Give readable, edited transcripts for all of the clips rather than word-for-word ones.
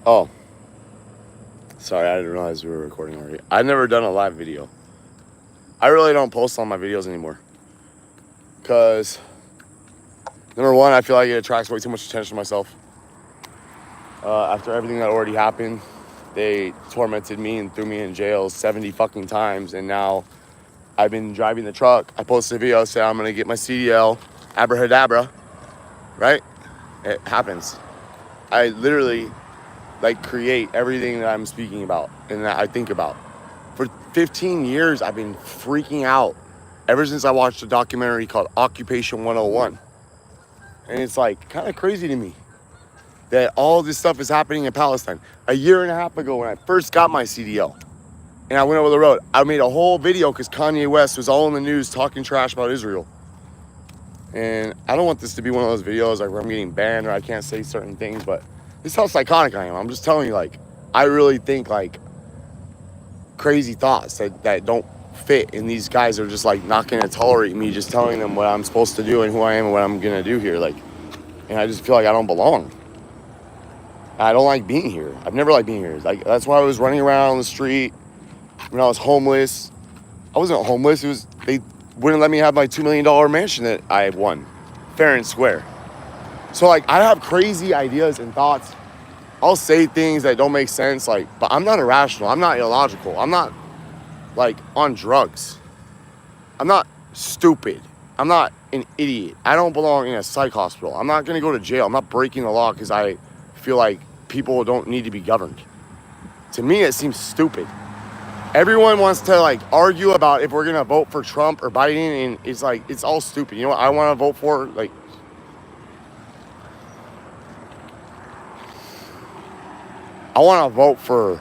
Oh, sorry, I didn't realize we were recording already. I've never done a live video. I really don't post on my videos anymore. Because, number one, I feel like it attracts way too much attention to myself. After everything that already happened, they tormented me and threw me in jail 70 fucking times. And now I've been driving the truck. I posted a video saying I'm going to get my CDL. Abracadabra. Right? It happens. I literally create everything that I'm speaking about and that I think about. For 15 years, I've been freaking out ever since I watched a documentary called Occupation 101. And it's kind of crazy to me that all this stuff is happening in Palestine. A year and a half ago when I first got my CDL and I went over the road, I made a whole video because Kanye West was all in the news talking trash about Israel. And I don't want this to be one of those videos where I'm getting banned or I can't say certain things, but this is how psychotic I am. I'm just telling you, I really think crazy thoughts that don't fit, and these guys are just not going to tolerate me just telling them what I'm supposed to do and who I am and what I'm going to do here. And I just feel like I don't belong. I don't like being here. I've never liked being here. That's why I was running around on the street when I was homeless. I wasn't homeless. They wouldn't let me have my $2 million mansion that I won, fair and square. So I have crazy ideas and thoughts. I'll say things that don't make sense, but I'm not irrational. I'm not illogical. I'm not on drugs. I'm not stupid. I'm not an idiot. I don't belong in a psych hospital. I'm not going to go to jail. I'm not breaking the law because I feel like people don't need to be governed. To me, it seems stupid. Everyone wants to argue about if we're going to vote for Trump or Biden, and it's all stupid. You know what I want to vote for? I want to vote for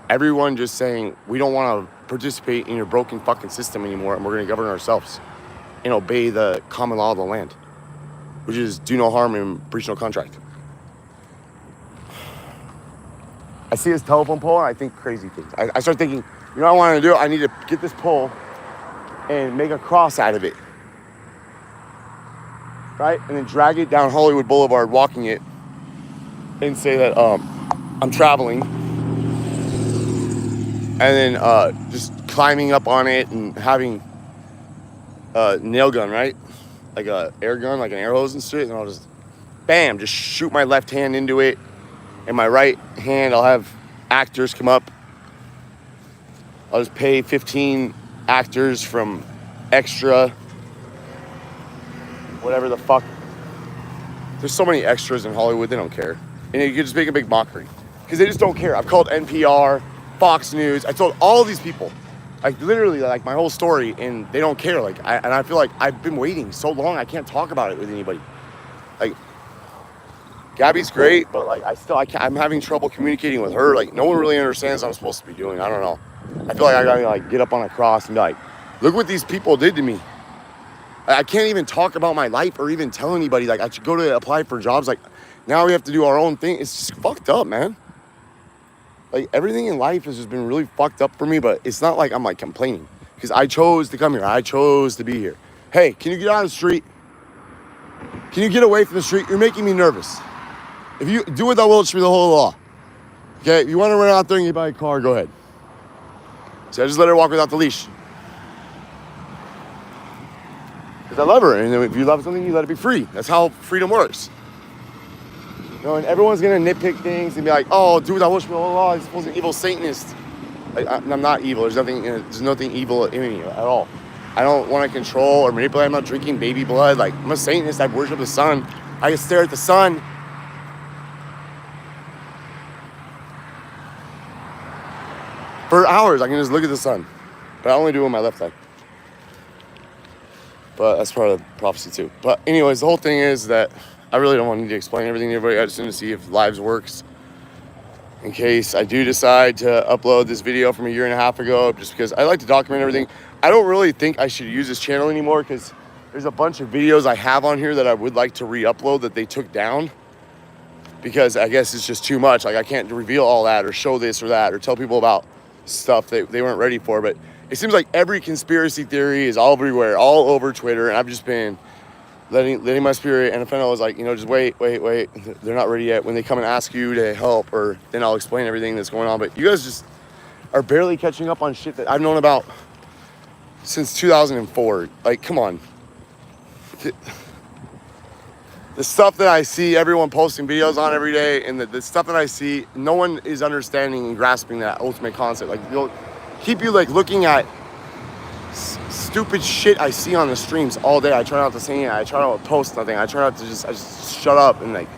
everyone just saying we don't want to participate in your broken fucking system anymore, and we're going to govern ourselves and obey the common law of the land, which is do no harm and breach no contract. I see this telephone pole and I think crazy things. I start thinking, you know what I want to do? I need to get this pole and make a cross out of it, right? And then drag it down Hollywood Boulevard, walking it, and say that I'm traveling, and then just climbing up on it and having a nail gun, right? Like a air gun, like an air hose and shit, and I'll just, bam, just shoot my left hand into it, and my right hand, I'll have actors come up. I'll just pay 15 actors from extra, whatever the fuck. There's so many extras in Hollywood, they don't care. And you can just make a big mockery. Because they just don't care. I've called NPR, Fox News. I told all these people, literally, my whole story, and they don't care. And I feel like I've been waiting so long, I can't talk about it with anybody. Gabby's great, but I'm having trouble communicating with her. No one really understands what I'm supposed to be doing. I don't know. I feel like I gotta get up on a cross and be look what these people did to me. I can't even talk about my life or even tell anybody. I should go to apply for jobs. Now we have to do our own thing. It's just fucked up, man. Everything in life has just been really fucked up for me, but it's not like I'm complaining because I chose to come here. I chose to be here. Hey, can you get out of the street? Can you get away from the street? You're making me nervous. If you do what thou wilt, shall be the whole law. Okay, if you want to run out there and get by a car, go ahead. So I just let her walk without the leash. Because I love her, and if you love something, you let it be free. That's how freedom works. And everyone's going to nitpick things and be oh, do what thou wilt, shall be the whole law. He's supposed to be an evil Satanist. I'm not evil. There's nothing evil in me at all. I don't want to control or manipulate. I'm not drinking baby blood. I'm a Satanist. I worship the sun. I can stare at the sun. For hours, I can just look at the sun. But I only do it with my left eye. But that's part of the prophecy too. But anyways, the whole thing is that I really don't want to explain everything to everybody. I just need to see if Lives works. In case I do decide to upload this video from a year and a half ago, just because I like to document everything. I don't really think I should use this channel anymore because there's a bunch of videos I have on here that I would like to re-upload that they took down. Because I guess it's just too much. I can't reveal all that or show this or that or tell people about stuff that they weren't ready for. But it seems like every conspiracy theory is all everywhere, all over Twitter, and I've just been letting my spirit. And the fentanyl was like, you know, just wait. They're not ready yet. When they come and ask you to help, or then I'll explain everything that's going on. But you guys just are barely catching up on shit that I've known about since 2004. Like, come on. The stuff that I see everyone posting videos on every day, and the stuff that I see, no one is understanding and grasping that ultimate concept. Like, you'll keep you like looking at stupid shit I see on the streams all day. I try not to say it. I try not to post nothing. I try not to I just shut up and like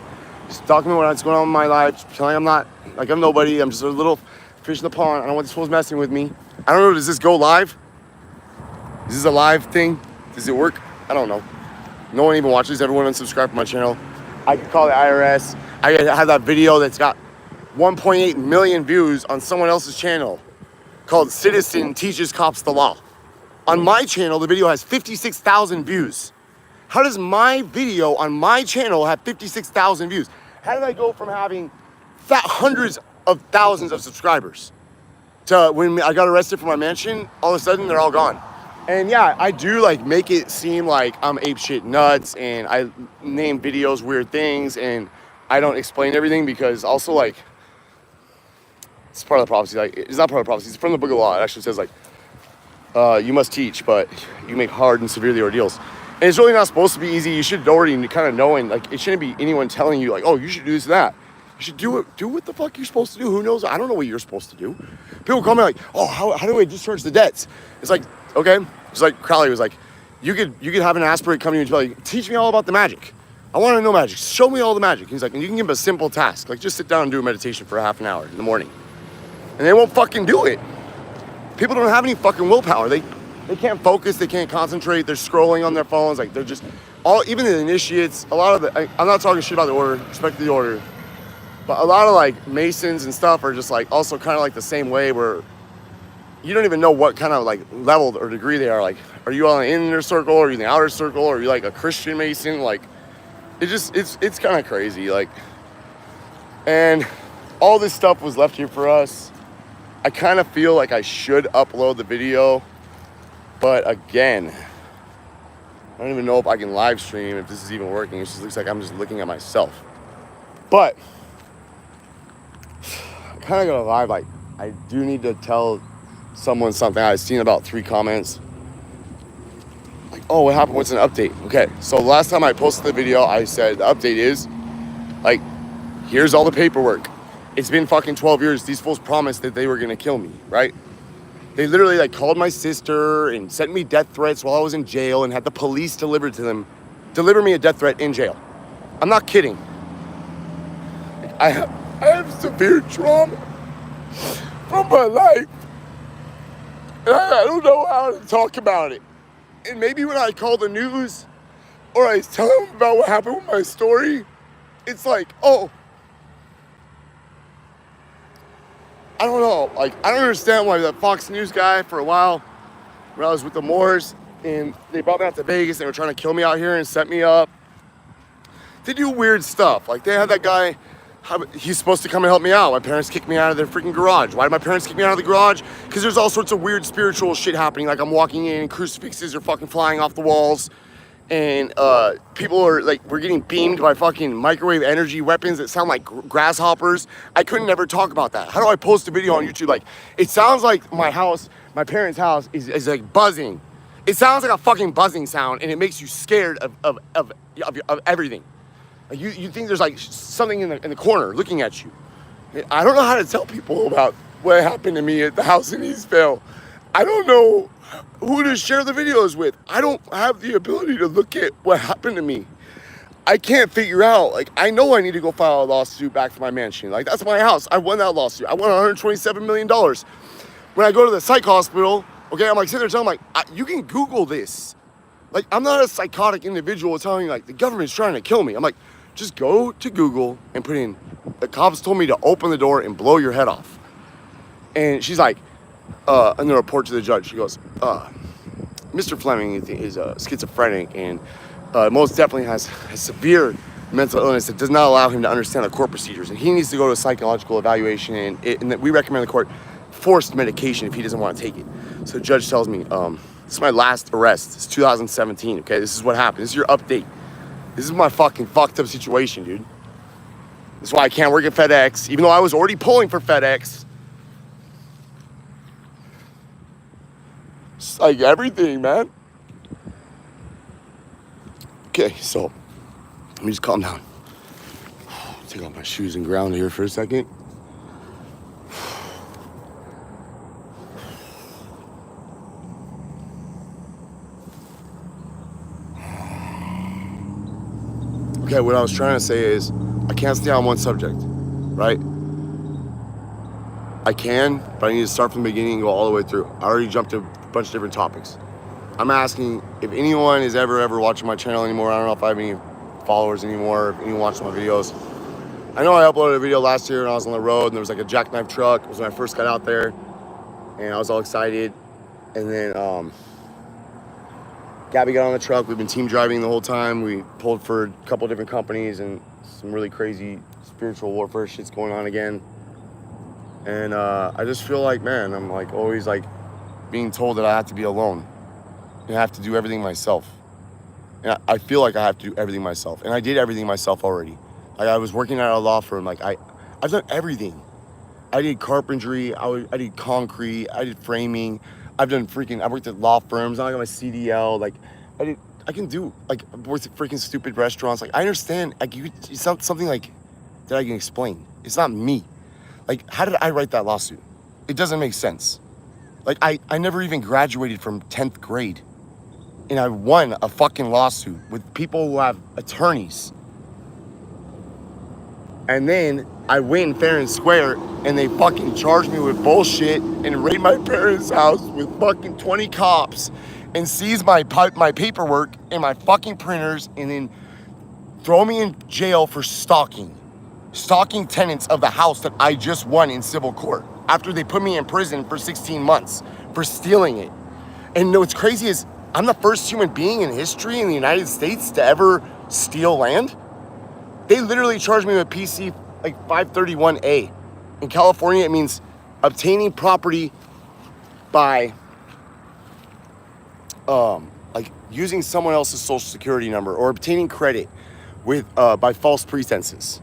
just document what's going on in my life. Telling I'm not, like, I'm nobody. I'm just a little fish in the pond. I don't want these fools messing with me. I don't know. Does this go live? Is this a live thing? Does it work? I don't know. No one even watches. Everyone unsubscribed from my channel. I could call the IRS. I have that video that's got 1.8 million views on someone else's channel called Citizen Teaches Cops the Law. On my channel, the video has 56,000 views. How does my video on my channel have 56,000 views? How did I go from having hundreds of thousands of subscribers to when I got arrested for my mansion, all of a sudden they're all gone? And yeah, I do like make it seem like I'm apeshit nuts, and I name videos weird things, and I don't explain everything because also like it's part of the prophecy. Like, it's not part of the prophecy. It's from the Book of Law. It actually says like you must teach, but you make hard and severe the ordeals. And it's really not supposed to be easy. You should already kind of know, and like it shouldn't be anyone telling you like, oh, you should do this and that. You should do it. Do what the fuck you're supposed to do. Who knows? I don't know what you're supposed to do. People call me like, oh, how do I discharge the debts? It's like, okay. It's like Crowley was like, you could have an aspirant come to you and tell you, teach me all about the magic. I want to know magic. Show me all the magic. He's like, and you can give him a simple task. Like, just sit down and do a meditation for half an hour in the morning. And they won't fucking do it. People don't have any fucking willpower. They can't focus. They can't concentrate. They're scrolling on their phones. Like, they're just, even the initiates, a lot of I'm not talking shit about the order, respect the order. But a lot of like Masons and stuff are just like also kind of like the same way, where you don't even know what kind of like level or degree they are. Like, are you on the inner circle, or are you in the outer circle, or are you like a Christian Mason? Like, it's kind of crazy. Like, and all this stuff was left here for us. I kind of feel like I should upload the video, but again, I don't even know if I can live stream, if this is even working. It just looks like I'm just looking at myself. But I'm kind of gonna live, like, I do need to tell someone something. I've seen about 3 comments. Like, oh, what happened? What's an update? Okay, so last time I posted the video, I said the update is, like, here's all the paperwork. It's been fucking 12 years. These fools promised that they were gonna kill me, right? They literally like called my sister and sent me death threats while I was in jail, and had the police deliver me a death threat in jail. I'm not kidding. I have severe trauma from my life. And I don't know how to talk about it. And maybe when I call the news or I tell them about what happened with my story, it's like, oh, I don't know. Like, I don't understand why that Fox News guy, for a while, when I was with the Moors, and they brought me out to Vegas, they were trying to kill me out here and set me up. They do weird stuff. Like, they had that guy, he's supposed to come and help me out. My parents kicked me out of their freaking garage. Why did my parents kick me out of the garage? Because there's all sorts of weird spiritual shit happening. Like, I'm walking in, crucifixes are fucking flying off the walls, and people are like, we're getting beamed by fucking microwave energy weapons that sound like grasshoppers. I couldn't ever talk about that. How do I post a video on YouTube? Like, it sounds like my house, my parents' house is like buzzing. It sounds like a fucking buzzing sound, and it makes you scared of everything. Like, you think there's like something in the corner looking at you. I don't know how to tell people about what happened to me at the house in Eastvale. I don't know who to share the videos with. I don't have the ability to look at what happened to me. I can't figure out, like, I know I need to go file a lawsuit back for my mansion. Like, that's my house. I won that lawsuit. I won $127 million. When I go to the psych hospital, okay, I'm like sitting there telling them, like, you can Google this. Like, I'm not a psychotic individual telling you, like, the government's trying to kill me. I'm like, just go to Google and put in, the cops told me to open the door and blow your head off. And she's like, in the report to the judge, she goes, Mr. Fleming is schizophrenic, and most definitely has severe mental illness that does not allow him to understand the court procedures, and he needs to go to a psychological evaluation, and that we recommend the court forced medication if he doesn't want to take it. So the judge tells me, this is my last arrest. It's 2017, okay? This is what happened. This is your update. This is my fucking fucked up situation, dude. That's why I can't work at FedEx, even though I was already pulling for FedEx. It's like everything, man. Okay, so let me just calm down. Take off my shoes and ground here for a second. Okay, what I was trying to say is I can't stay on one subject, right? I can, but I need to start from the beginning and go all the way through. I already jumped to a bunch of different topics. I'm asking if anyone is ever watching my channel anymore. I don't know if I have any followers anymore, if anyone watches my videos. I know I uploaded a video last year and I was on the road and there was like a jackknife truck. It was when I first got out there and I was all excited. And then Gabby got on the truck. We've been team driving the whole time. We pulled for a couple different companies and some really crazy spiritual warfare shit's going on again. And I just feel like, man, I'm like always like being told that I have to be alone and I have to do everything myself. And I feel like I have to do everything myself. And I did everything myself already. Like I was working at a law firm. Like I've done everything. I did carpentry. I did concrete. I did framing. I worked at law firms. I got my CDL. Like I can do, like, I worked at freaking stupid restaurants. Like I understand, like it's not something like that I can explain. It's not me. Like, how did I write that lawsuit? It doesn't make sense. Like I never even graduated from 10th grade. And I won a fucking lawsuit with people who have attorneys. And then I win fair and square and they fucking charge me with bullshit and raid my parents' house with fucking 20 cops and seize my paperwork and my fucking printers and then throw me in jail for stalking tenants of the house that I just won in civil court after they put me in prison for 16 months for stealing it. And what's crazy is I'm the first human being in history in the United States to ever steal land. They literally charged me with PC like 531A. In California, it means obtaining property by like using someone else's social security number or obtaining credit with by false pretenses.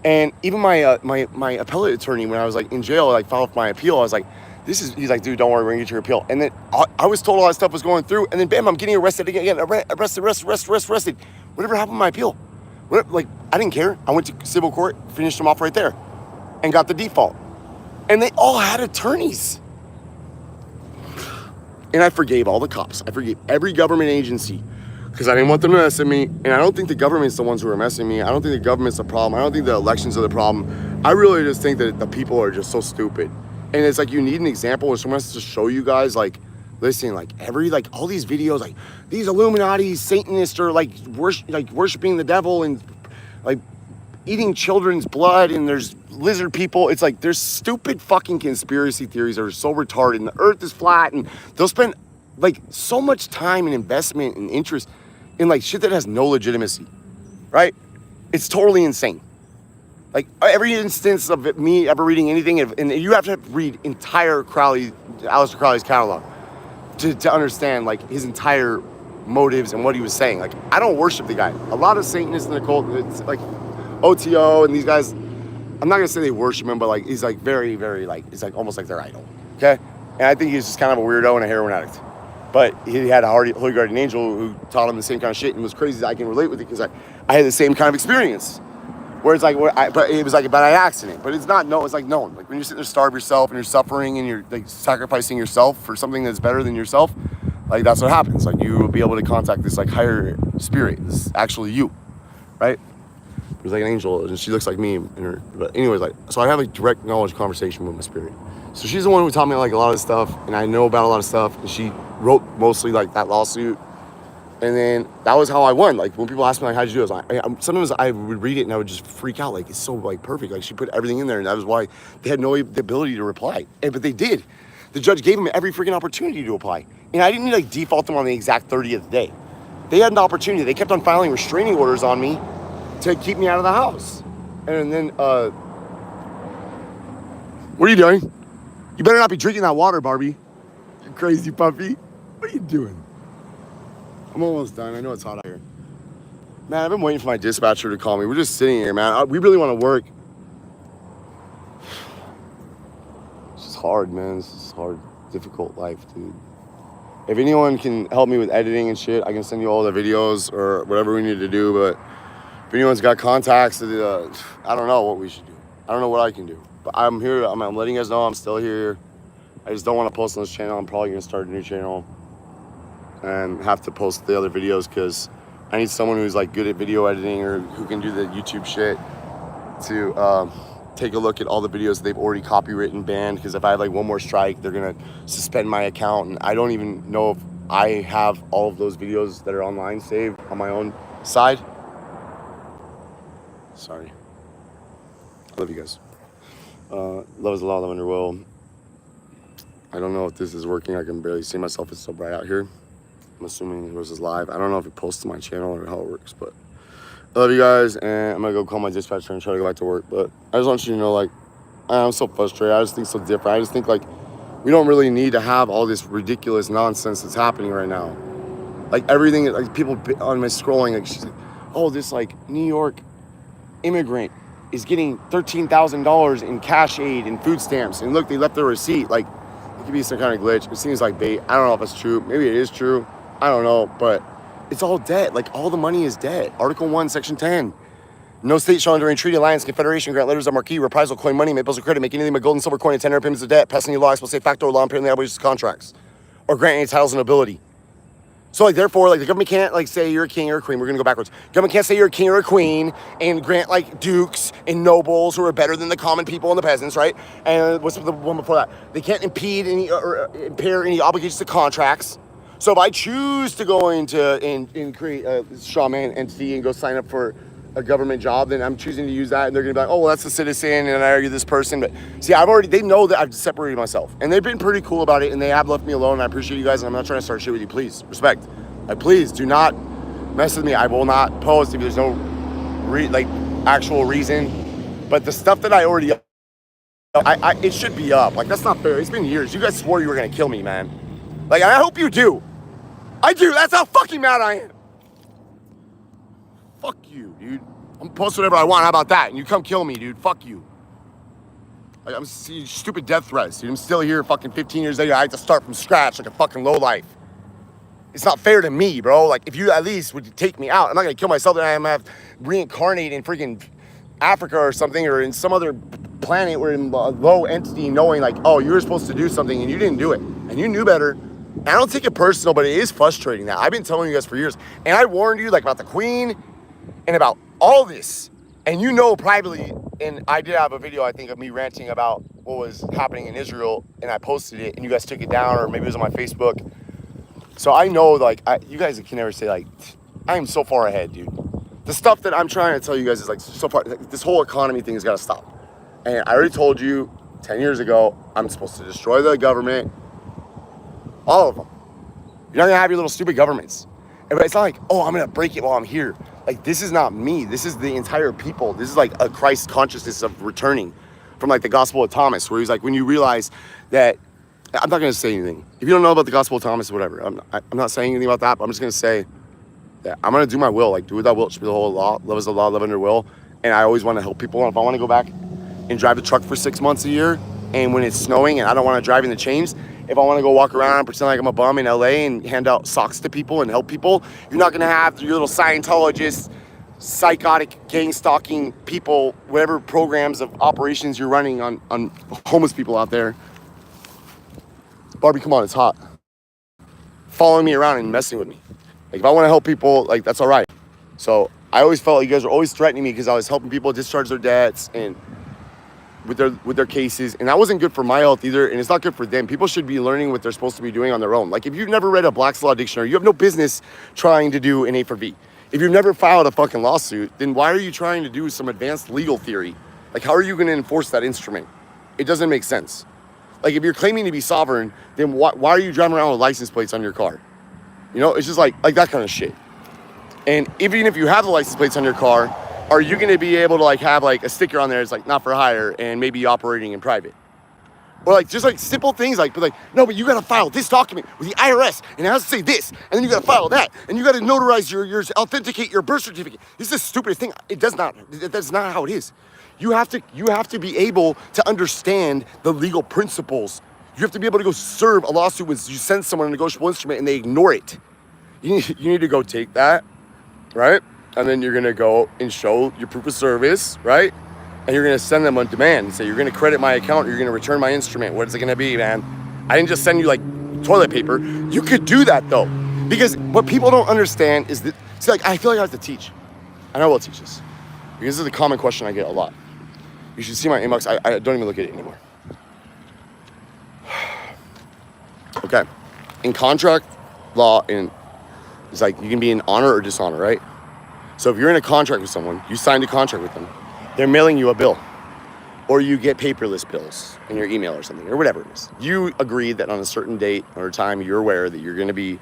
And even my appellate attorney, when I was like in jail, like filed my appeal, I was like, he's like, dude, don't worry, we're gonna get your appeal. And then I was told all that stuff was going through, and then bam, I'm getting arrested again, arrested. Whatever happened to my appeal? Like, I didn't care. I went to civil court, finished them off right there, and got the default. And they all had attorneys. And I forgave all the cops. I forgave every government agency because I didn't want them to mess with me. And I don't think the government's the ones who are messing me. I don't think the government's the problem. I don't think the elections are the problem. I really just think that the people are just so stupid. And it's like you need an example where someone has to show you guys, like, listen, like all these videos, like these Illuminati Satanists are like worshiping the devil and like eating children's blood, and there's lizard people. It's like there's stupid fucking conspiracy theories that are so retarded, and the earth is flat, and they'll spend like so much time and investment and interest in like shit that has no legitimacy, right? It's totally insane. Like every instance of me ever reading anything, and you have to read entire Aleister Crowley's catalog to understand like his entire motives and what he was saying. Like, I don't worship the guy. A lot of Satanists in the cult, it's like OTO and these guys, I'm not gonna say they worship him, but like he's like very, very like, it's like almost like their idol. Okay? And I think he's just kind of a weirdo and a heroin addict. But he had a holy guardian angel who taught him the same kind of shit, and it was crazy that I can relate with it because I had the same kind of experience. Where it's like, but it was like by accident. But it's not, no, it's like known. Like when you're sitting there starve yourself and you're suffering and you're like sacrificing yourself for something that's better than yourself, like that's what happens. Like you will be able to contact this like higher spirit. This is actually you, right? It was like an angel and she looks like me. But anyways, like, so I have a direct knowledge conversation with my spirit. So she's the one who taught me like a lot of stuff, and I know about a lot of stuff. And she wrote mostly like that lawsuit. And then that was how I won. Like when people ask me like, how'd you do it? Sometimes I would read it and I would just freak out. Like it's so like perfect. Like she put everything in there, and that was why they had no the ability to reply. But they did. The judge gave them every freaking opportunity to apply. And I didn't need to like default them on the exact 30th day. They had an opportunity. They kept on filing restraining orders on me to keep me out of the house. And then, what are you doing? You better not be drinking that water, Barbie. You crazy puppy. What are you doing? I'm almost done. I know it's hot out here. Man, I've been waiting for my dispatcher to call me. We're just sitting here, man. We really want to work. It's just hard, man. It's just hard, difficult life, dude. If anyone can help me with editing and shit, I can send you all the videos or whatever we need to do. But if anyone's got contacts, I don't know what we should do. I don't know what I can do. But I'm here. I'm letting you guys know I'm still here. I just don't want to post on this channel. I'm probably going to start a new channel and have to post the other videos because I need someone who's like good at video editing or who can do the YouTube shit to take a look at all the videos they've already copywritten, banned, because if I have like one more strike, they're gonna suspend my account, and I don't even know if I have all of those videos that are online saved on my own side. Sorry. I love you guys. Love is a lot, love under will. I don't know if this is working. I can barely see myself. It's so bright out here. I'm assuming this is live. I don't know if it posts to my channel or how it works, but I love you guys, and I'm gonna go call my dispatcher and try to go back to work. But I just want you to know, like, I'm so frustrated. I just think so different. I just think, like, we don't really need to have all this ridiculous nonsense that's happening right now. Like, everything, like, people on my scrolling, like, she's like, oh, this, like, New York immigrant is getting $13,000 in cash aid and food stamps. And look, they left their receipt. Like, it could be some kind of glitch. It seems like bait. I don't know if it's true. Maybe it is true. I don't know, but it's all debt. Like, all the money is debt. Article 1, Section 10. No state shall enter any treaty, alliance, confederation, grant letters of marque, reprisal, coin money, make bills of credit, make anything but gold and silver coin, and tender payments of debt, pass any law, explicit facto law, impairing the obligations of contracts, or grant any titles and nobility. So, like, therefore, like, the government can't, like, say you're a king or a queen. We're gonna go backwards. Government can't say you're a king or a queen and grant, like, dukes and nobles who are better than the common people and the peasants, right? And what's the one before that? They can't impede any or impair any obligations to contracts. So if I choose to go into and create a straw man entity and go sign up for a government job, then I'm choosing to use that, and they're gonna be like, oh, well, that's a citizen, and I argue this person. But see, they know that I've separated myself, and they've been pretty cool about it, and they have left me alone, and I appreciate you guys, and I'm not trying to start shit with you. Please, respect. Please do not mess with me. I will not post if there's no actual reason. But the stuff that I already, it should be up. Like, that's not fair. It's been years. You guys swore you were gonna kill me, man. Like, I hope you do. I do. That's how fucking mad I am. Fuck you, dude. I'm post whatever I want. How about that? And you come kill me, dude. Fuck you. Like, I'm stupid death threats, dude. I'm still here fucking 15 years later. I have to start from scratch like a fucking lowlife. It's not fair to me, bro. Like, if you at least would take me out, I'm not gonna kill myself, then I'm gonna have reincarnate in freaking Africa or something, or in some other planet or in a low entity, knowing like, oh, you were supposed to do something and you didn't do it. And you knew better. And I don't take it personal, but it is frustrating that I've been telling you guys for years. And I warned you, like, about the Queen and about all this. And you know privately, and I did have a video, I think, of me ranting about what was happening in Israel, and I posted it, and you guys took it down, or maybe it was on my Facebook. So I know, like, you guys can never say, like, I am so far ahead, dude. The stuff that I'm trying to tell you guys is, like, so far, like, this whole economy thing has got to stop. And I already told you 10 years ago, I'm supposed to destroy the government. All of them. You're not going to have your little stupid governments. But it's not like, oh, I'm going to break it while I'm here. Like, this is not me. This is the entire people. This is like a Christ consciousness of returning from, like, the Gospel of Thomas, where he's like, when you realize that, I'm not going to say anything. If you don't know about the Gospel of Thomas, whatever, I'm not saying anything about that, but I'm just going to say that I'm going to do my will. Like, do without will, it should be the whole law. Love is the law, love under will. And I always want to help people. And if I want to go back and drive a truck for 6 months a year, and when it's snowing and I don't want to drive in the chains, if I want to go walk around and pretend like I'm a bum in LA and hand out socks to people and help people, you're not going to have your little Scientologists, psychotic, gang-stalking people, whatever programs of operations you're running on homeless people out there. Barbie, come on, it's hot. Following me around and messing with me. Like, if I want to help people, like, that's all right. So I always felt like you guys were always threatening me because I was helping people discharge their debts and with their cases, and that wasn't good for my health either, and it's not good for them. People should be learning what they're supposed to be doing on their own. Like, if you've never read a Black's Law Dictionary, you have no business trying to do an A for V. If you've never filed a fucking lawsuit, then why are you trying to do some advanced legal theory? Like, how are you going to enforce that instrument? It doesn't make sense. Like, if you're claiming to be sovereign, then why are you driving around with license plates on your car? You know, it's just like that kind of shit. And even if you have the license plates on your car, are you going to be able to, like, have, like, a sticker on there that's, like, not for hire and maybe operating in private? Or like just like simple things like, no, but you gotta file this document with the IRS and it has to say this, and then you gotta file that, and you gotta notarize your authenticate your birth certificate. This is the stupidest thing. That's not how it is. You have to be able to understand the legal principles. You have to be able to go serve a lawsuit when you send someone a negotiable instrument and they ignore it. You need to go take that, right? And then you're gonna go and show your proof of service, right? And you're gonna send them on demand and say, you're gonna credit my account, or you're gonna return my instrument. What is it gonna be, man? I didn't just send you like toilet paper. You could do that though. Because what people don't understand is that, see, like, I feel like I have to teach. I know I will teach this. Because this is a common question I get a lot. You should see my inbox. I don't even look at it anymore. Okay. In contract law, it's like you can be in honor or dishonor, right? So if you're in a contract with someone, you signed a contract with them, they're mailing you a bill, or you get paperless bills in your email or something, or whatever it is. You agreed that on a certain date or time, you're aware that you're going to be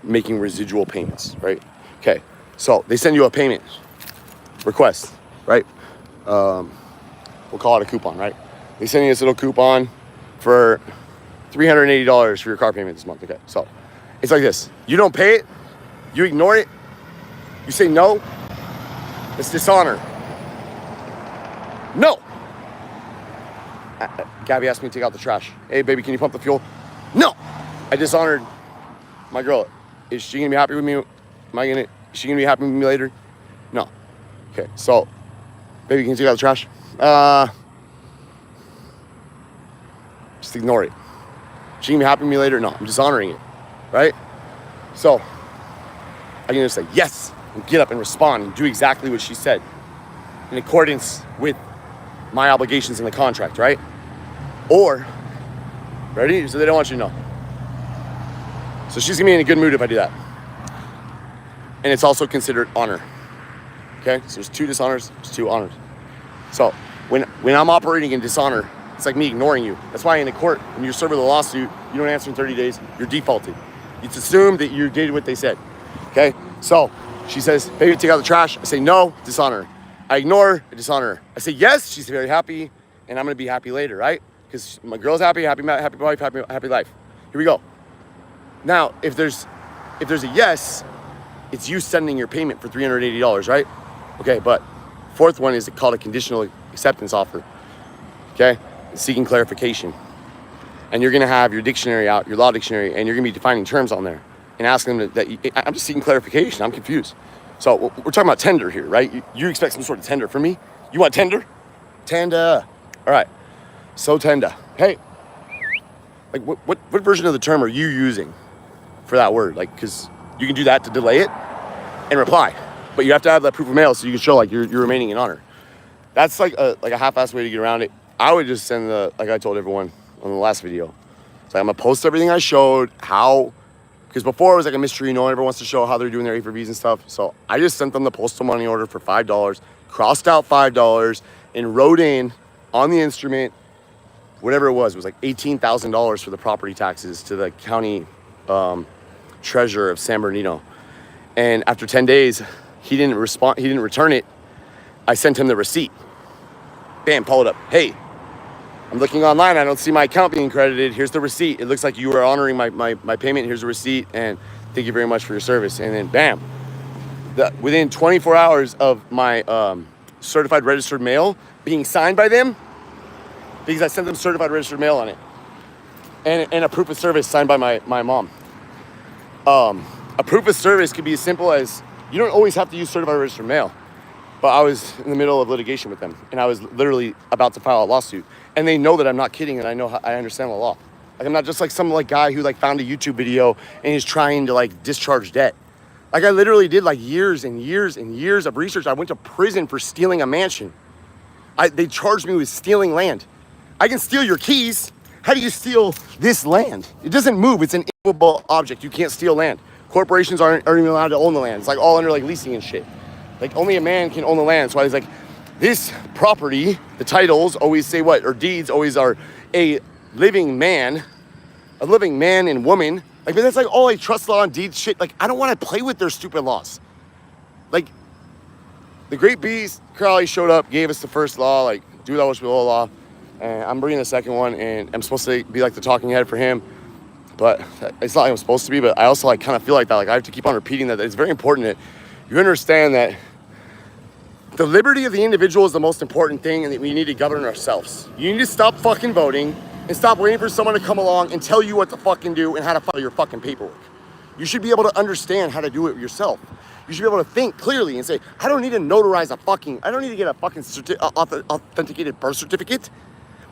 making residual payments, right? Okay, so they send you a payment request, right? We'll call it a coupon, right? They send you this little coupon for $380 for your car payment this month. Okay, so it's like this. You don't pay it, you ignore it, you say no, it's dishonor. No. Gabby asked me to take out the trash. Hey, baby, can you pump the fuel? No. I dishonored my girl. Is she gonna be happy with me? Is she gonna be happy with me later? No. Okay, so, baby, can you take out the trash? Just ignore it. Is she gonna be happy with me later? No, I'm dishonoring it, right? So, I can just say yes and get up and respond and do exactly what she said in accordance with my obligations in the contract, right? Or, ready? So they don't want you to know. So she's gonna be in a good mood if I do that. And it's also considered honor. Okay? So there's two dishonors, there's two honors. So when I'm operating in dishonor, it's like me ignoring you. That's why in the court, when you're serving the lawsuit, you don't answer in 30 days, you're defaulted. It's assumed that you did what they said. Okay? So she says, baby, take out the trash. I say no, dishonor. I ignore her, I dishonor her. I say yes, she's very happy, and I'm gonna be happy later, right? Because my girl's happy wife, happy life. Here we go. Now, if there's a yes, it's you sending your payment for $380, right? Okay, but fourth one is called a conditional acceptance offer. Okay, seeking clarification. And you're gonna have your dictionary out, your law dictionary, and you're gonna be defining terms on there and asking them I'm just seeking clarification, I'm confused. So we're talking about tender here, right? You expect some sort of tender from me? You want tender? Tender. All right. So tender. Hey, like what version of the term are you using for that word? Like, because you can do that to delay it and reply, but you have to have that proof of mail so you can show like you're remaining in honor. That's like a half-assed way to get around it. I would just send like I told everyone on the last video. So I'm gonna post everything I showed, because before it was like a mystery, no one ever wants to show how they're doing their A4Bs and stuff. So I just sent them the postal money order for $5, crossed out $5, and wrote in on the instrument, whatever it was like $18,000 for the property taxes to the county treasurer of San Bernardino. And after 10 days, he didn't respond, he didn't return it. I sent him the receipt. Bam, pull it up. Hey, I'm looking online, I don't see my account being credited. Here's the receipt. It looks like you are honoring my payment. Here's the receipt, and thank you very much for your service. And then bam, within 24 hours of my certified registered mail being signed by them, because I sent them certified registered mail on it, and a proof of service signed by my mom. A proof of service could be as simple as, you don't always have to use certified registered mail. But I was in the middle of litigation with them, and I was literally about to file a lawsuit. And they know that I'm not kidding, and I understand the law. Like, I'm not just like some like guy who like found a YouTube video and is trying to like discharge debt. Like, I literally did like years and years and years of research. I went to prison for stealing a mansion. They charged me with stealing land. I can steal your keys. How do you steal this land? It doesn't move. It's an immovable object. You can't steal land. Corporations aren't even allowed to own the land. It's like all under like leasing and shit. Like, only a man can own the land. So I was like, this property, the titles always say what? Or deeds always are a living man and woman. Like, but that's like all like trust law and deeds shit. Like, I don't want to play with their stupid laws. Like, the great beast Crowley showed up, gave us the first law, like, do that which will law. And I'm bringing the second one, and I'm supposed to be like the talking head for him. But it's not like I'm supposed to be, but I also like kind of feel like that. Like I have to keep on repeating that. It's very important that you understand that the liberty of the individual is the most important thing, and that we need to govern ourselves. You need to stop fucking voting and stop waiting for someone to come along and tell you what to fucking do and how to file your fucking paperwork. You should be able to understand how to do it yourself. You should be able to think clearly and say, I don't need to notarize I don't need to get a fucking authenticated birth certificate.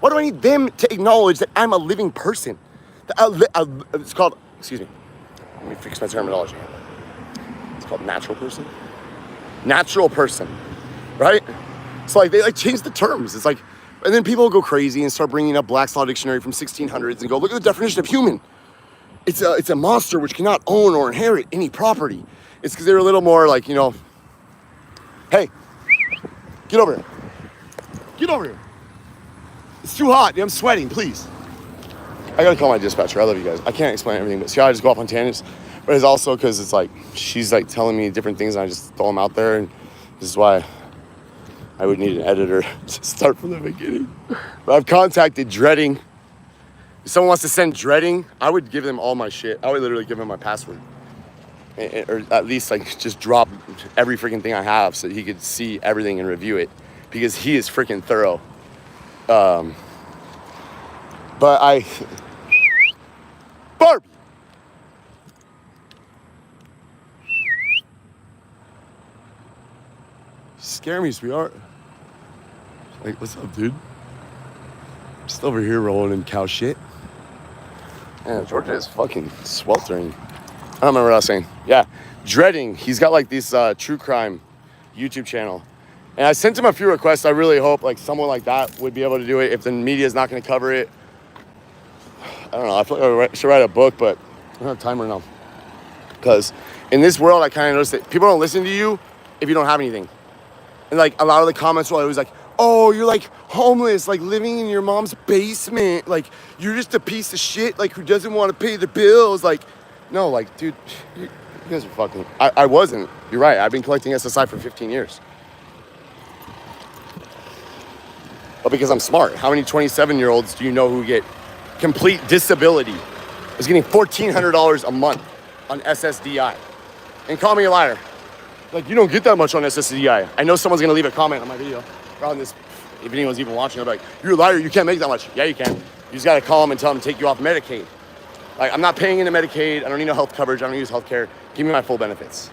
Why do I need them to acknowledge that I'm a living person? It's called, excuse me, let me fix my terminology. It's called natural person. Natural person, right? So like they like change the terms. It's like, and then people go crazy and start bringing up Black's Law Dictionary from 1600s and go, look at the definition of human. It's a monster which cannot own or inherit any property. It's because they're a little more like, you know, hey, get over here. Get over here. It's too hot. I'm sweating, please. I gotta call my dispatcher. I love you guys. I can't explain everything, but see how I just go off on tangents? But it's also because it's like, she's like telling me different things and I just throw them out there. And this is why I would need an editor to start from the beginning. But I've contacted Dreading. If someone wants to send Dreading, I would give them all my shit. I would literally give them my password. Or at least like just drop every freaking thing I have so that he could see everything and review it. Because he is freaking thorough. But I... Barbie! Scare me, sweetheart. Like, what's up, dude? Just over here rolling in cow shit. Man, Georgia is fucking sweltering. I don't remember what I was saying. Yeah, Dreading. He's got like this true crime YouTube channel. And I sent him a few requests. I really hope like someone like that would be able to do it if the media is not going to cover it. I don't know. I feel like I should write a book, but I don't have time right now. Because in this world, I kind of noticed that people don't listen to you if you don't have anything. And like a lot of the comments were always like, oh, you're like homeless, like living in your mom's basement. Like you're just a piece of shit, like who doesn't want to pay the bills. Like, no, like, dude, you guys are fucking, I wasn't. You're right. I've been collecting SSI for 15 years. But because I'm smart, how many 27-year-olds do you know who get complete disability is getting $1,400 a month on SSDI? And call me a liar. Like, you don't get that much on SSDI. I know someone's gonna leave a comment on my video, or on this, if anyone's even watching, I'll be like, you're a liar, you can't make that much. Yeah, you can. You just gotta call them and tell them to take you off Medicaid. Like, I'm not paying into Medicaid, I don't need no health coverage, I don't use health care. Give me my full benefits.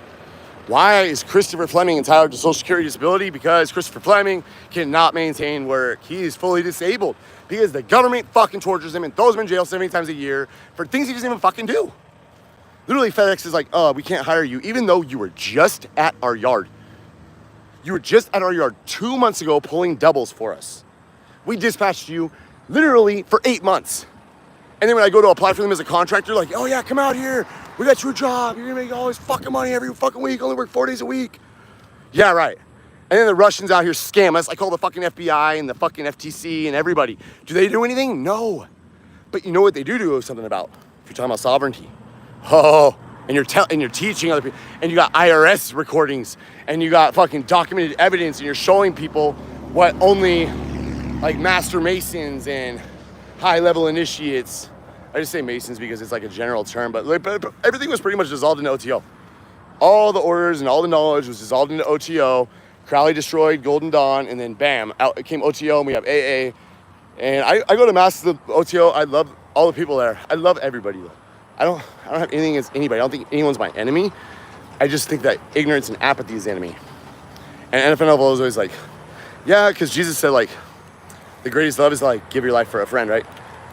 Why is Christopher Fleming entitled to Social Security disability? Because Christopher Fleming cannot maintain work. He is fully disabled because the government fucking tortures him and throws him in jail 70 times a year for things he doesn't even fucking do. Literally, FedEx is like, we can't hire you, even though you were just at our yard. You were just at our yard 2 months ago pulling doubles for us. We dispatched you literally for 8 months. And then when I go to apply for them as a contractor, like, oh yeah, come out here. We got you a job. You're gonna make all this fucking money every fucking week. Only work 4 days a week. Yeah, right. And then the Russians out here scam us. I call the fucking FBI and the fucking FTC and everybody. Do they do anything? No. But you know what they do something about? If you're talking about sovereignty. Oh, and you're teaching other people, and you got IRS recordings, and you got fucking documented evidence, and you're showing people what only like master masons and high-level initiates. I just say masons because it's like a general term, but everything was pretty much dissolved into OTO. All the orders and all the knowledge was dissolved into OTO. Crowley destroyed Golden Dawn, and then bam, out came OTO, and we have AA. And I go to mass the OTO. I love all the people there. I love everybody though. I don't have anything against anybody. I don't think anyone's my enemy. I just think that ignorance and apathy is the enemy. And NFNL was always like, yeah, because Jesus said like, the greatest love is to like give your life for a friend, right?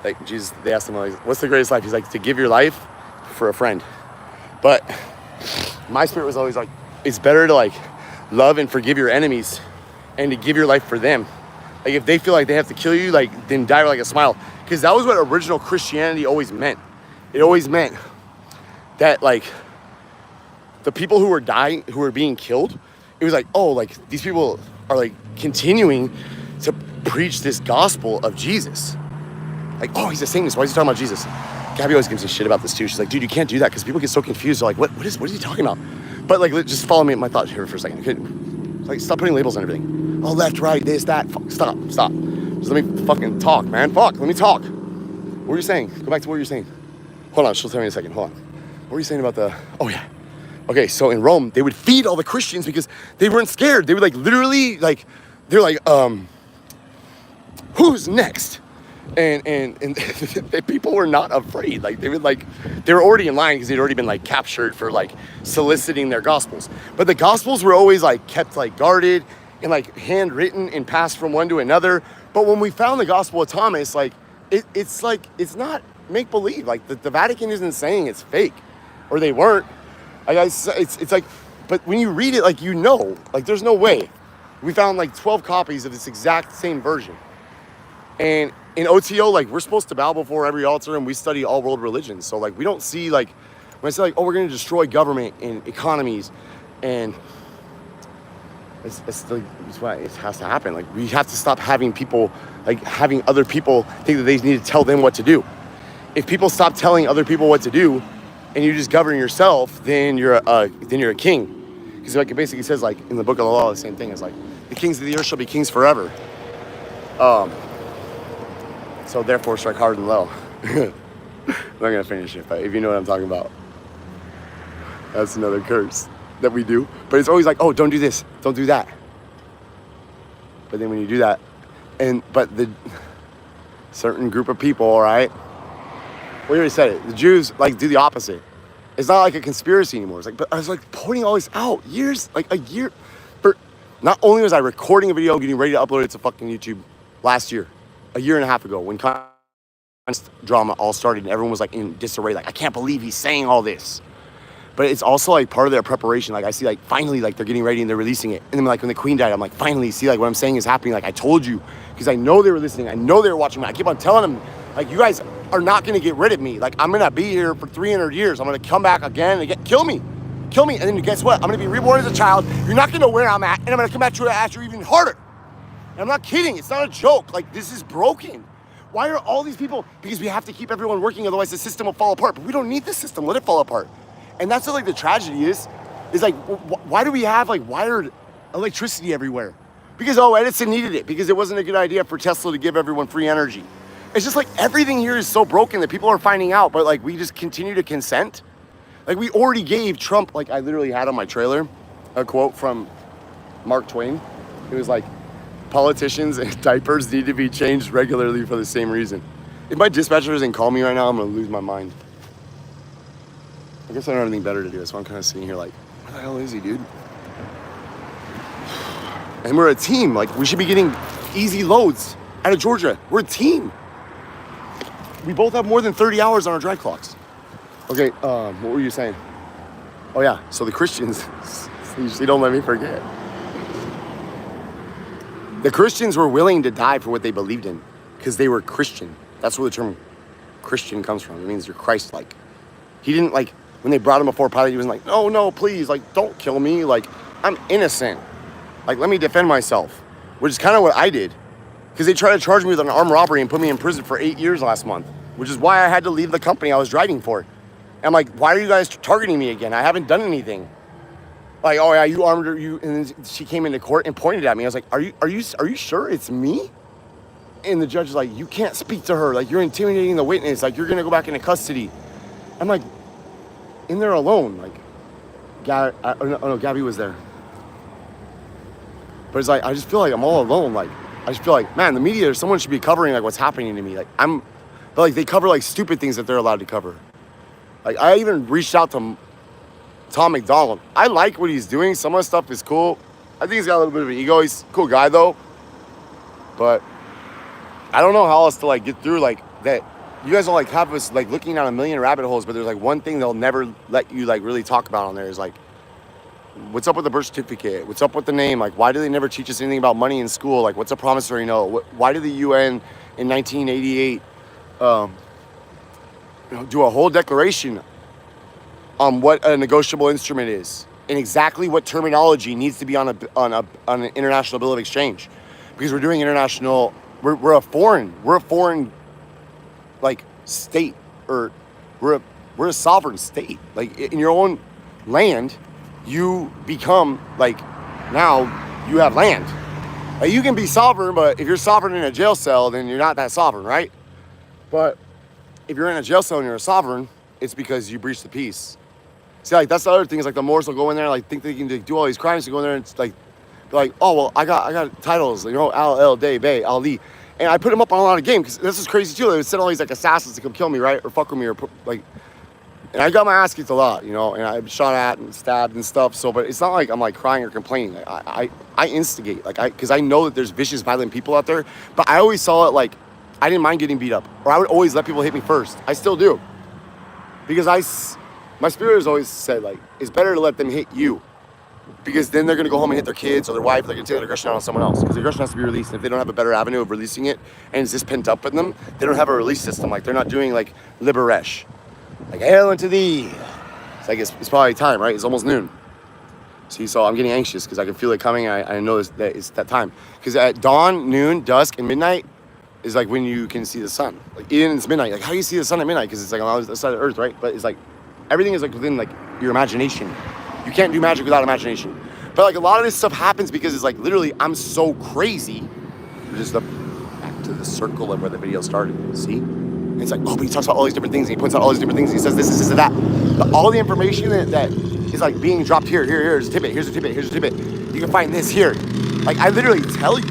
Like Jesus, they asked him like, what's the greatest life? He's like, to give your life for a friend. But my spirit was always like, it's better to like love and forgive your enemies and to give your life for them. Like if they feel like they have to kill you, like then die with like a smile. Because that was what original Christianity always meant. It always meant that like the people who were dying, who were being killed, it was like, oh, like these people are like continuing to preach this gospel of Jesus. Like, oh, he's a Satanist. Why is he talking about Jesus? Gabby always gives me shit about this too. She's like, dude, you can't do that because people get so confused. They're like, what is he talking about? But like, just follow me in my thought here for a second. Like, stop putting labels on everything. Oh, left, right, this, that. Stop. Just let me fucking talk, man. Fuck, let me talk. What were you saying? Go back to what you were saying. Hold on, she'll tell me in a second. Hold on. What were you saying about the... Oh, yeah. Okay, so in Rome, they would feed all the Christians because they weren't scared. They would, like, literally, like... They're like, who's next? And people were not afraid. Like, they were already in line because they'd already been, like, captured for, like, soliciting their gospels. But the gospels were always, like, kept, like, guarded and, like, handwritten and passed from one to another. But when we found the Gospel of Thomas, like, it's not make-believe. Like, the Vatican isn't saying it's fake. Or they weren't. Like, it's like, but when you read it, like, you know. Like, there's no way. We found, like, 12 copies of this exact same version. And in OTO, like, we're supposed to bow before every altar, and we study all world religions. So, like, we don't see, like, when I say, like, oh, we're going to destroy government and economies, and it's why it has to happen. Like, we have to stop having people, like, having other people think that they need to tell them what to do. If people stop telling other people what to do, and you just govern yourself, then you're a king. Because, like, it basically says, like, in the book of the law, the same thing. It's like, the kings of the earth shall be kings forever. So therefore strike hard and low. I'm not gonna finish it, but if you know what I'm talking about. That's another curse that we do. But it's always like, oh, don't do this, don't do that. But then when you do that, but the certain group of people, all right, we already said it, the Jews, like, do the opposite. It's not like a conspiracy anymore. It's like, but I was, like, pointing all this out a year. Not only was I recording a video, getting ready to upload it to fucking YouTube last year, a year and a half ago, when drama all started and everyone was, like, in disarray, like, I can't believe he's saying all this. But it's also, like, part of their preparation. Like, I see, like, finally, like, they're getting ready and they're releasing it. And then, like, when the Queen died, I'm like, finally, see, like, what I'm saying is happening. Like, I told you, because I know they were listening. I know they were watching me. I keep on telling them, like, you guys are not going to get rid of me. Like, I'm going to be here for 300 years. I'm going to come back again and again. Kill me. And then guess what? I'm going to be reborn as a child. You're not going to know where I'm at. And I'm going to come back to you even harder. And I'm not kidding. It's not a joke. Like, this is broken. Why are all these people? Because we have to keep everyone working. Otherwise, the system will fall apart. But we don't need the system. Let it fall apart. And that's what, like, the tragedy is like, why do we have, like, wired electricity everywhere? Because, oh, Edison needed it. Because it wasn't a good idea for Tesla to give everyone free energy. It's just like everything here is so broken that people are finding out, but, like, we just continue to consent. Like, we already gave Trump, like, I literally had on my trailer a quote from Mark Twain. It was like, politicians and diapers need to be changed regularly for the same reason. If my dispatcher doesn't call me right now, I'm going to lose my mind. I guess I don't have anything better to do, so I'm kind of sitting here like, where the hell is he, dude? And we're a team. Like, we should be getting easy loads out of Georgia. We're a team. We both have more than 30 hours on our drive clocks. Okay, what were you saying? Oh, yeah, so the Christians, you don't let me forget. The Christians were willing to die for what they believed in because they were Christian. That's where the term Christian comes from. It means you're Christ-like. He didn't, like, when they brought him before Pilate, he was like, no, please, like, don't kill me. Like, I'm innocent. Like, let me defend myself, which is kind of what I did. Because they tried to charge me with an armed robbery and put me in prison for 8 years last month, which is why I had to leave the company I was driving for. And I'm like, why are you guys targeting me again? I haven't done anything. Like, oh yeah, you armed her, and then she came into court and pointed at me. I was like, are you sure it's me? And the judge is like, you can't speak to her. Like, you're intimidating the witness. Like, you're gonna go back into custody. I'm like, in there alone. Like, Gabby was there. But it's like, I just feel like I'm all alone. Like, I just feel like, man, the media, someone should be covering, like, what's happening to me. Like, but, like, they cover, like, stupid things that they're allowed to cover. Like, I even reached out to Tom McDonald. I like what he's doing. Some of the stuff is cool. I think he's got a little bit of an ego. He's a cool guy, though. But I don't know how else to, like, get through, like, that. You guys will, like, have us, like, looking down a million rabbit holes, but there's, like, one thing they'll never let you, like, really talk about on there is, like, what's up with the birth certificate? What's up with the name? Like, why do they never teach us anything about money in school? Like, what's a promissory note? Why did the UN in 1988 do a whole declaration on what a negotiable instrument is and exactly what terminology needs to be on an international bill of exchange? Because we're doing international, we're a foreign like state, or we're a sovereign state. Like, in your own land, you become, like, now you have land. Like, you can be sovereign, but if you're sovereign in a jail cell, then you're not that sovereign, right? But if you're in a jail cell and you're a sovereign, it's because you breached the peace. See, like, that's the other thing is, like, the Moors will go in there, like, think they can do all these crimes, to go in there and it's like, oh, well, I got titles, you know, Al Day Bay Ali, and I put them up on a lot of games because this is crazy too. They would send all these like assassins to come kill me, right, or fuck with me, or put, like, and I got my ass kicked a lot, you know, and I'm shot at and stabbed and stuff. So, but it's not like I'm like crying or complaining. Like, I instigate, like, because I know that there's vicious, violent people out there. But I always saw it like I didn't mind getting beat up, or I would always let people hit me first. I still do, because my spirit has always said, like, it's better to let them hit you, because then they're gonna go home and hit their kids or their wife. They're gonna take their aggression out on someone else, because the aggression has to be released. And if they don't have a better avenue of releasing it, and it's just pent up in them, they don't have a release system. Like, they're not doing like liberesh. Like, hail unto thee. It's like, it's probably time, right? It's almost noon. See, so I'm getting anxious because I can feel it coming. I know that it's that time. Because at dawn, noon, dusk, and midnight is like when you can see the sun. Like, even it's midnight. Like, how do you see the sun at midnight? Because it's like on the other side of the earth, right? But it's like, everything is like within like your imagination. You can't do magic without imagination. But like, a lot of this stuff happens because it's like, literally, I'm so crazy. Which is back to the circle of where the video started. See? And it's like, oh, but he talks about all these different things, and he points out all these different things, and he says this, and that. But all the information that is like being dropped here's a tidbit, here's a tidbit, here's a tidbit. You can find this here. Like, I literally tell you.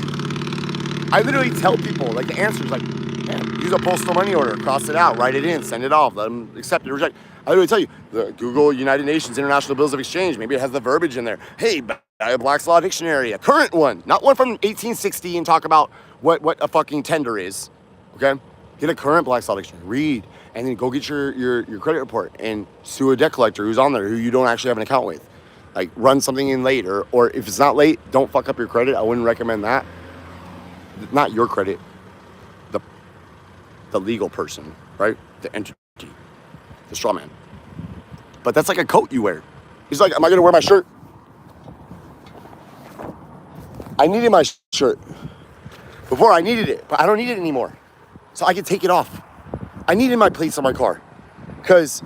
I literally tell people, like, the answers, like, man, use a postal money order, cross it out, write it in, send it off, let them accept it, reject. I literally tell you, the Google United Nations International Bills of Exchange, maybe it has the verbiage in there. Hey, buy a Black's Law Dictionary, a current one, not one from 1860, and talk about what a fucking tender is, okay? Get a current Black's Law Dictionary, read, and then go get your credit report and sue a debt collector who's on there who you don't actually have an account with. Like, run something in late, or if it's not late, don't fuck up your credit. I wouldn't recommend that. Not your credit, the legal person, right? The entity, the straw man. But that's like a coat you wear. He's like, am I gonna wear my shirt? I needed my shirt. Before I needed it, but I don't need it anymore. So I can take it off. I needed my plates on my car because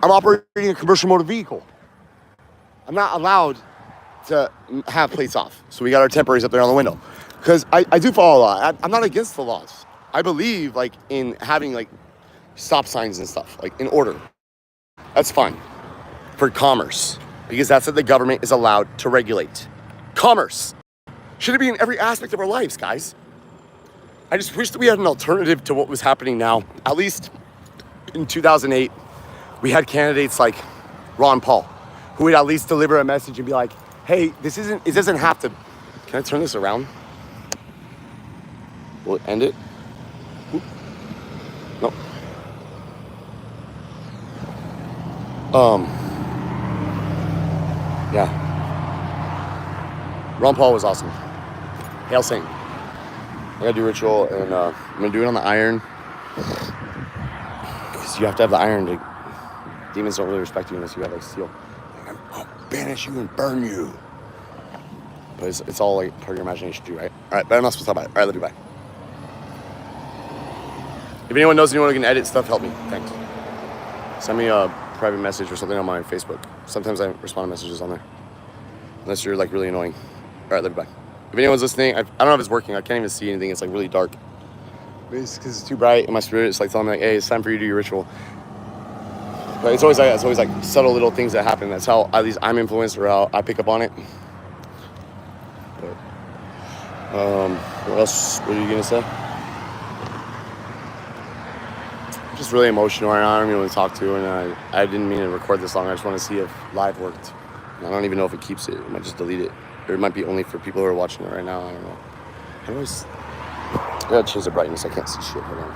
I'm operating a commercial motor vehicle. I'm not allowed to have plates off. So we got our temporaries up there on the window. Because I do follow a law. I'm not against the laws. I believe, like, in having, like, stop signs and stuff, like, in order. That's fine. For commerce. Because that's what the government is allowed to regulate. Commerce. Should it be in every aspect of our lives, guys? I just wish that we had an alternative to what was happening now. At least in 2008, we had candidates like Ron Paul, who would at least deliver a message and be like, hey, it doesn't have to, can I turn this around? Will it end it? Oop. No. Yeah. Ron Paul was awesome. Hail Saint. I gotta do ritual, and I'm gonna do it on the iron. Because you have to have the iron to, demons don't really respect you unless you have like steel. I'll banish you and burn you. But it's all like part of your imagination too, right? All right, but I'm not supposed to talk about it. All right, love you, bye. If anyone knows anyone who can edit stuff, help me. Thanks. Send me a private message or something on my Facebook. Sometimes I respond to messages on there. Unless you're like really annoying. All right, love you, bye. If anyone's listening, I don't know if it's working. I can't even see anything. It's like really dark. It's because it's too bright in my spirit. It's like telling me like, hey, it's time for you to do your ritual. But it's always like subtle little things that happen. That's how at least I'm influenced, or how I pick up on it. But, what else were you gonna say? I'm just really emotional right now. I don't even want to talk to, and I didn't mean to record this long. I just want to see if live worked. And I don't even know if it keeps it. I might just delete it. Or it might be only for people who are watching it right now. I don't know. I gotta change the brightness. I can't see shit. Hold on.